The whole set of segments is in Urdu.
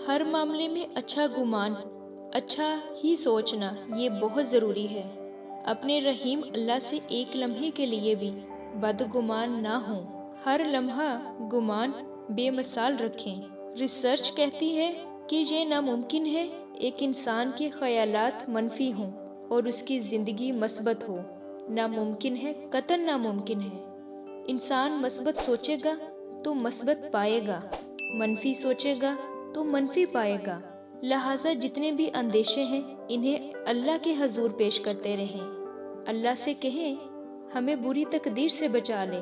ہر معاملے میں اچھا گمان، اچھا ہی سوچنا یہ بہت ضروری ہے۔ اپنے رحیم اللہ سے ایک لمحے کے لیے بھی بدگمان نہ ہوں، ہر لمحہ گمان بے مثال رکھیں۔ ریسرچ کہتی ہے کہ یہ ناممکن ہے ایک انسان کے خیالات منفی ہوں اور اس کی زندگی مثبت ہو۔ ناممکن ہے، قطعاً ناممکن ہے۔ انسان مثبت سوچے گا تو مثبت پائے گا، منفی سوچے گا تو منفی پائے گا۔ لہٰذا جتنے بھی اندیشے ہیں انہیں اللہ کے حضور پیش کرتے رہیں۔ اللہ سے کہیں ہمیں بری تقدیر سے بچا لے،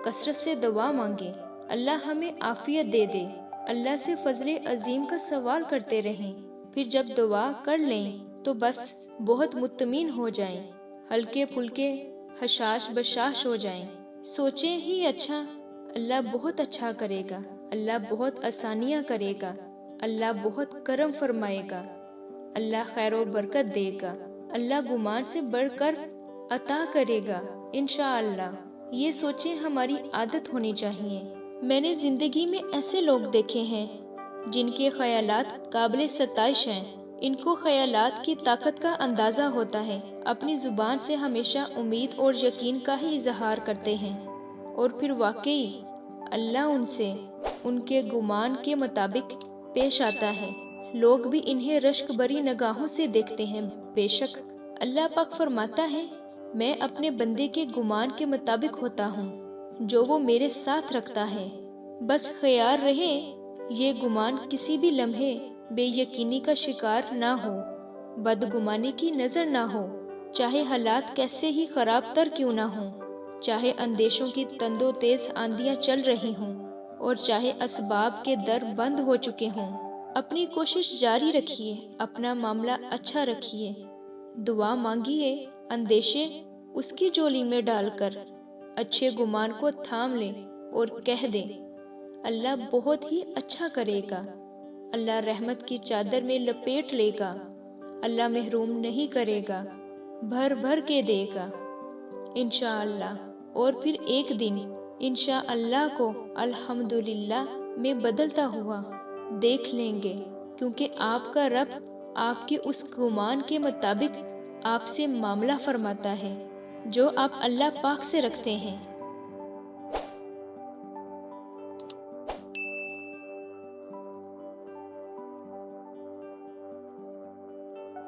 کثرت سے دعا مانگیں، اللہ ہمیں عافیت دے دے، اللہ سے فضل عظیم کا سوال کرتے رہیں۔ پھر جب دعا کر لیں تو بس بہت مطمئن ہو جائیں، ہلکے پھلکے حشاش بشاش ہو جائیں۔ سوچیں ہی اچھا، اللہ بہت اچھا کرے گا، اللہ بہت آسانیاں کرے گا، اللہ بہت کرم فرمائے گا، اللہ خیر و برکت دے گا، اللہ گمان سے بڑھ کر عطا کرے گا انشاءاللہ۔ یہ سوچیں ہماری عادت ہونی چاہیے۔ میں نے زندگی میں ایسے لوگ دیکھے ہیں جن کے خیالات قابل ستائش ہیں۔ ان کو خیالات کی طاقت کا اندازہ ہوتا ہے، اپنی زبان سے ہمیشہ امید اور یقین کا ہی اظہار کرتے ہیں، اور پھر واقعی اللہ ان سے ان کے گمان کے مطابق پیش آتا ہے۔ لوگ بھی انہیں رشک بری نگاہوں سے دیکھتے ہیں۔ بے شک اللہ پاک فرماتا ہے، میں اپنے بندے کے گمان کے مطابق ہوتا ہوں جو وہ میرے ساتھ رکھتا ہے۔ بس خیال رہے یہ گمان کسی بھی لمحے بے یقینی کا شکار نہ ہو، بدگمانی کی نظر نہ ہو، چاہے حالات کیسے ہی خراب تر کیوں نہ ہوں، چاہے اندیشوں کی تند و تیز آندیاں چل رہی ہوں، اور چاہے اسباب کے در بند ہو چکے ہوں۔ اپنی کوشش جاری رکھیے، اپنا معاملہ اچھا رکھیے، دعا مانگیے، اندیشے اس کی جولی میں ڈال کر اچھے گمان کو تھام لیں اور کہہ دیں اللہ بہت ہی اچھا کرے گا، اللہ رحمت کی چادر میں لپیٹ لے گا، اللہ محروم نہیں کرے گا، بھر بھر کے دے گا انشاءاللہ۔ اور پھر ایک دن انشاءاللہ کو الحمدللہ میں بدلتا ہوا دیکھ لیں گے، کیونکہ آپ کا رب آپ کے اس گمان کے مطابق آپ سے معاملہ فرماتا ہے جو آپ اللہ پاک سے رکھتے ہیں۔